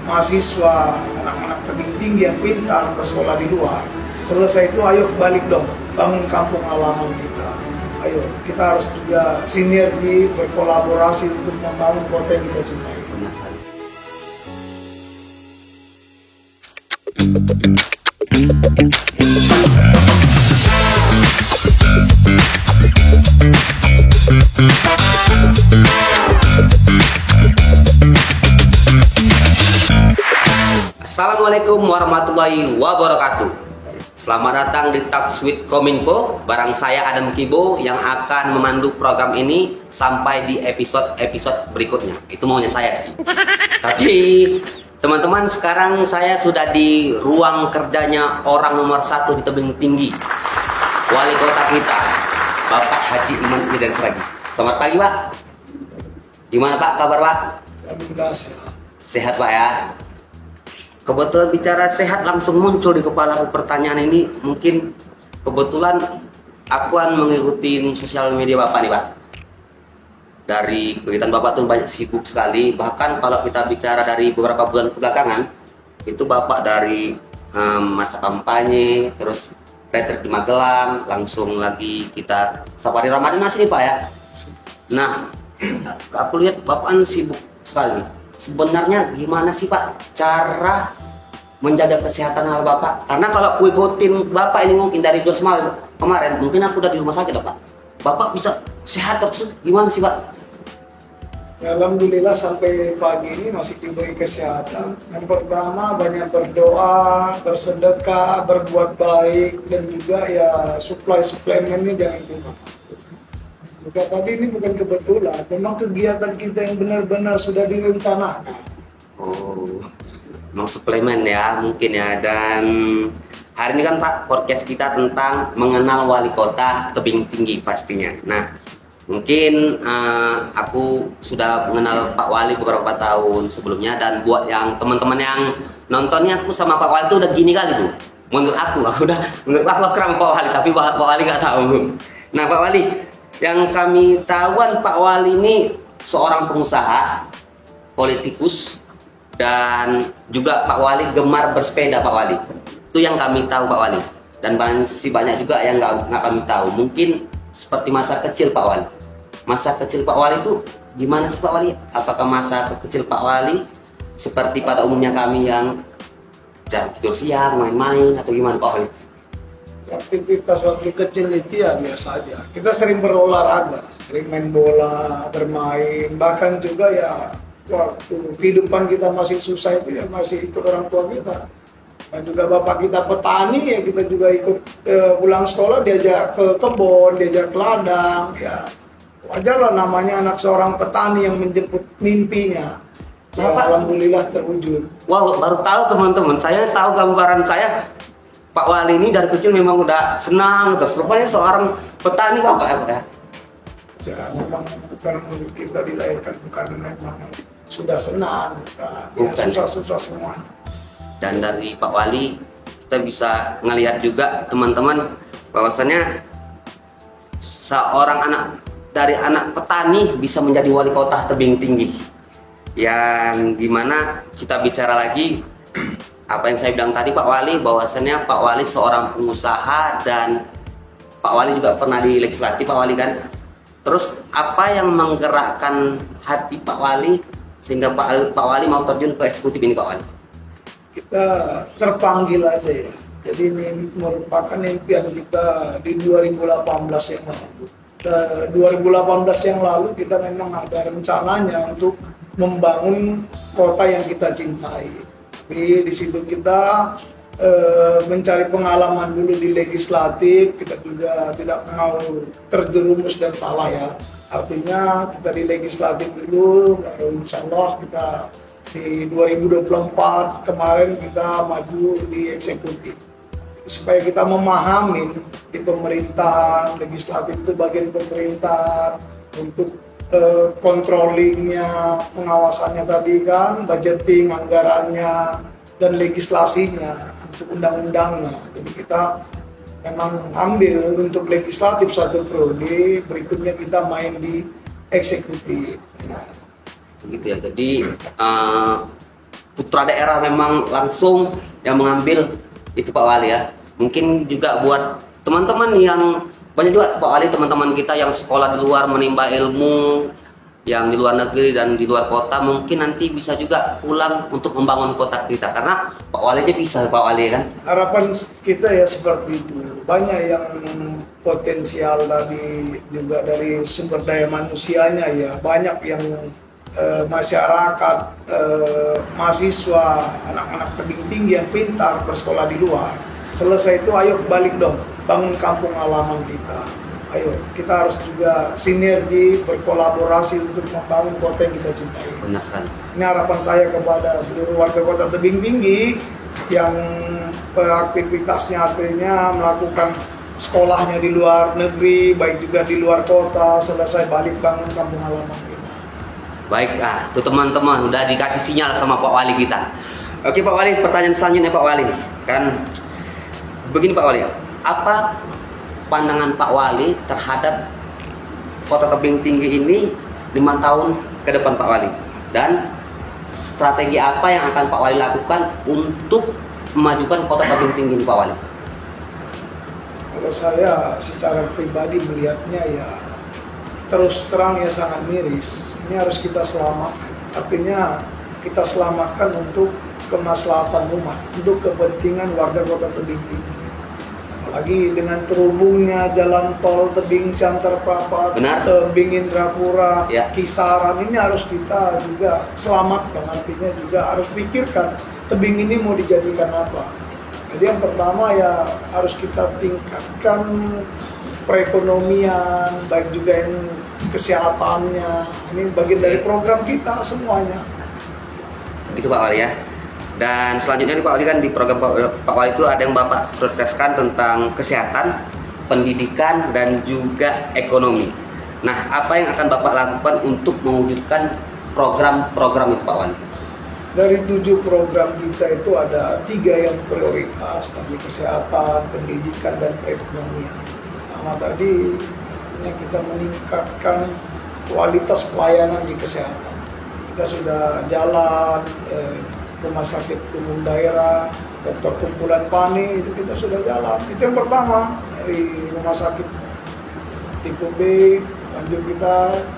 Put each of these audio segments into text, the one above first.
mahasiswa, anak-anak tebing tinggi yang pintar bersekolah di luar. Selesai itu ayo balik dong, bangun kampung halaman kita. Ayo, kita harus juga sinergi, berkolaborasi untuk membangun kota yang kita cintai. Assalamualaikum warahmatullahi wabarakatuh. Selamat datang di Talks with Kominfo. Barang saya Adam Kibo yang akan memandu program ini sampai di episode berikutnya. Itu maunya saya sih. Tapi teman-teman, sekarang saya sudah di ruang kerjanya orang nomor 1 di tebing tinggi, wali kota kita, Bapak Haji Iman Idris lagi. Selamat pagi, Pak. Gimana Pak, kabar Pak? Alhamdulillah sehat. Sehat Pak ya. Kebetulan bicara sehat langsung muncul di kepala aku pertanyaan ini. Mungkin kebetulan aku kan mengikuti sosial media Bapak nih Pak. Dari kegiatan Bapak tuh banyak sibuk sekali. Bahkan kalau kita bicara dari beberapa bulan kebelakangan, itu Bapak dari masa kampanye, terus retret di Magelang, langsung lagi kita safari Ramadan masih nih Pak ya. Nah, aku lihat Bapak kan sibuk sekali. Sebenarnya gimana sih Pak cara menjaga kesehatan hal Bapak? Karena kalau aku ikutin Bapak ini mungkin dari bulan kemarin, mungkin aku udah di rumah sakit Pak. Bapak bisa sehat terus, gimana sih Pak? Ya, Alhamdulillah sampai pagi ini masih diberi kesehatan. Yang pertama banyak berdoa, bersedekah, berbuat baik, dan juga ya suplemennya jangan lupa. Bukan tadi ini bukan kebetulan, memang kegiatan kita yang benar-benar sudah direncanakan. Oh, memang suplemen ya mungkin ya. Dan hari ini kan Pak, podcast kita tentang mengenal wali kota tebing tinggi pastinya. Nah, mungkin aku sudah mengenal Pak Wali beberapa tahun sebelumnya. Dan buat yang teman-teman yang nontonnya, aku sama Pak Wali itu udah gini kali tuh. Menurut aku keren Pak Wali, tapi Pak Wali nggak tahu. Nah Pak Wali, yang kami tahuan Pak Wali ini seorang pengusaha, politikus, dan juga Pak Wali gemar bersepeda Pak Wali. Itu yang kami tahu Pak Wali. Dan masih banyak juga yang nggak kami tahu. Mungkin seperti masa kecil Pak Wali. Masa kecil Pak Wali itu gimana sih Pak Wali? Apakah masa kecil Pak Wali seperti pada umumnya kami yang jarang tidur siang, main-main, atau gimana Pak Wali? Aktivitas waktu kecil itu ya biasa aja. Kita sering berolahraga, sering main bola, bermain, bahkan juga ya waktu kehidupan kita masih susah itu ya masih ikut orang tua kita. Dan juga bapak kita petani ya kita juga ikut pulang sekolah diajak ke kebun, diajak ke ladang ya. Wajar lah namanya anak seorang petani yang menjemput mimpinya. Ya, alhamdulillah terwujud. Wow, baru tahu teman-teman. Saya tahu gambaran saya. Pak Wali ini dari kecil memang udah senang terus. Rupanya seorang petani Bapak ya. Ya memang bukan kita dilahirkan bukan memang sudah senang, ya susah-susah semuanya. Dan dari Pak Wali kita bisa ngelihat juga teman-teman bahwasannya seorang anak petani bisa menjadi wali kota tebing tinggi. Yang dimana kita bicara lagi apa yang saya bilang tadi Pak Wali, bahwasannya Pak Wali seorang pengusaha dan Pak Wali juga pernah di legislatif Pak Wali kan. Terus apa yang menggerakkan hati Pak Wali sehingga Pak Wali mau terjun ke eksekutif ini Pak Wali? Kita terpanggil aja ya. Jadi ini merupakan impian kita di 2018 yang lalu. 2018 yang lalu kita memang ada rencananya untuk membangun kota yang kita cintai. Tapi di situ kita mencari pengalaman dulu di legislatif, kita juga tidak mau terjerumus dan salah ya. Artinya kita di legislatif dulu, baru insya Allah kita di 2024 kemarin kita maju di eksekutif. Supaya kita memahami di pemerintahan, legislatif itu bagian pemerintahan, untuk controllingnya, pengawasannya tadi kan, budgeting, anggarannya, dan legislasinya untuk undang-undangnya. Jadi kita memang ambil untuk legislatif satu prodi, berikutnya kita main di eksekutif. Begitu ya. Jadi putra daerah memang langsung yang mengambil itu Pak Wali ya. Mungkin juga buat teman-teman yang banyak juga Pak Wali, teman-teman kita yang sekolah di luar menimba ilmu, yang di luar negeri dan di luar kota, mungkin nanti bisa juga pulang untuk membangun kota kita, karena Pak Wali aja bisa Pak Wali kan. Harapan kita ya seperti itu. Banyak yang potensial tadi juga dari sumber daya manusianya ya, banyak yang masyarakat, mahasiswa, anak-anak tebing tinggi yang pintar bersekolah di luar. Selesai itu ayo balik dong, bangun kampung halaman kita. Ayo, kita harus juga sinergi, berkolaborasi untuk membangun kota yang kita cintai. Benar sekali. Ini harapan saya kepada seluruh warga kota tebing tinggi yang aktivitasnya artinya melakukan sekolahnya di luar negeri, baik juga di luar kota, selesai balik bangun kampung halaman kita. Baik, tuh teman-teman udah dikasih sinyal sama Pak Wali kita. Oke Pak Wali, pertanyaan selanjutnya Pak Wali. Kan begini Pak Wali, apa pandangan Pak Wali terhadap kota tebing tinggi ini 5 tahun ke depan Pak Wali, dan strategi apa yang akan Pak Wali lakukan untuk memajukan kota tebing tinggi ini Pak Wali? Kalau saya secara pribadi melihatnya ya terus terang ya sangat miris. Ini harus kita selamatkan. Artinya kita selamatkan untuk kemaslahatan umat, untuk kepentingan warga kota tebing tinggi. Apalagi dengan terhubungnya jalan tol Tebing Siantar Prapat, Tebing Indrapura, ya, Kisaran, ini harus kita juga selamatkan. Artinya juga harus pikirkan tebing ini mau dijadikan apa. Jadi yang pertama ya harus kita tingkatkan perekonomian, baik juga yang kesehatannya. Ini bagian dari program kita semuanya. Begitu Pak Wali ya. Dan selanjutnya nih Pak Wali, kan di program Pak Wali itu ada yang Bapak prioritaskan tentang kesehatan, pendidikan, dan juga ekonomi. Nah, apa yang akan Bapak lakukan untuk mewujudkan program-program itu Pak Wali? Dari 7 program kita itu ada 3 yang prioritas, tadi kesehatan, pendidikan, dan perekonomian. Pertama tadi kita meningkatkan kualitas pelayanan di kesehatan. Kita sudah jalan rumah sakit umum daerah, dokter kumpulan PANI, itu kita sudah jalan. Itu yang pertama, dari rumah sakit tipe B, lanjut kita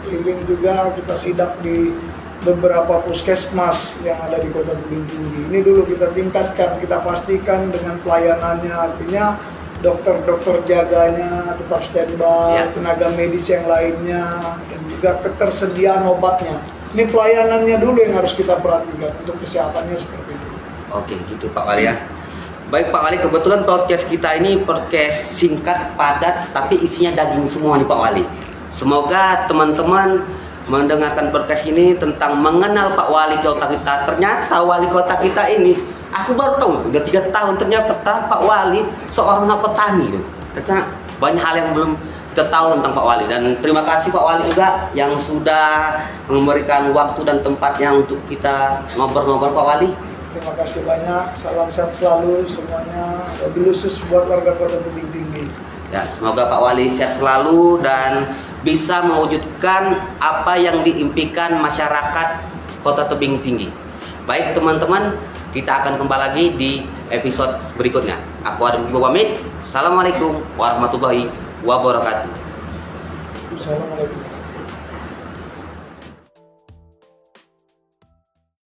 keliling juga, kita sidak di beberapa puskesmas yang ada di kota tebing tinggi. Ini dulu kita tingkatkan, kita pastikan dengan pelayanannya, artinya dokter-dokter jaganya tetap standby, ya, tenaga medis yang lainnya, dan juga ketersediaan obatnya. Ini pelayanannya dulu yang harus kita perhatikan, untuk kesehatannya seperti itu. Oke, gitu Pak Wali ya. Baik Pak Wali, kebetulan podcast kita ini podcast singkat, padat, tapi isinya daging semua nih Pak Wali. Semoga teman-teman mendengarkan podcast ini tentang mengenal Pak Wali kota kita. Ternyata wali kota kita ini, aku baru tahu, udah 3 tahun ternyata Pak Wali seorang petani. Ternyata banyak hal yang belum kita tahu tentang Pak Wali. Dan terima kasih Pak Wali juga yang sudah memberikan waktu dan tempatnya untuk kita ngobrol-ngobrol Pak Wali. Terima kasih banyak, salam sehat selalu semuanya, wabil khusus buat warga kota tebing tinggi. Ya, semoga Pak Wali sehat selalu dan bisa mewujudkan apa yang diimpikan masyarakat kota tebing tinggi. Baik teman-teman, kita akan kembali lagi di episode berikutnya. Aku Adam Ibu pamit. Assalamualaikum warahmatullahi wabarakatuh. Assalamualaikum.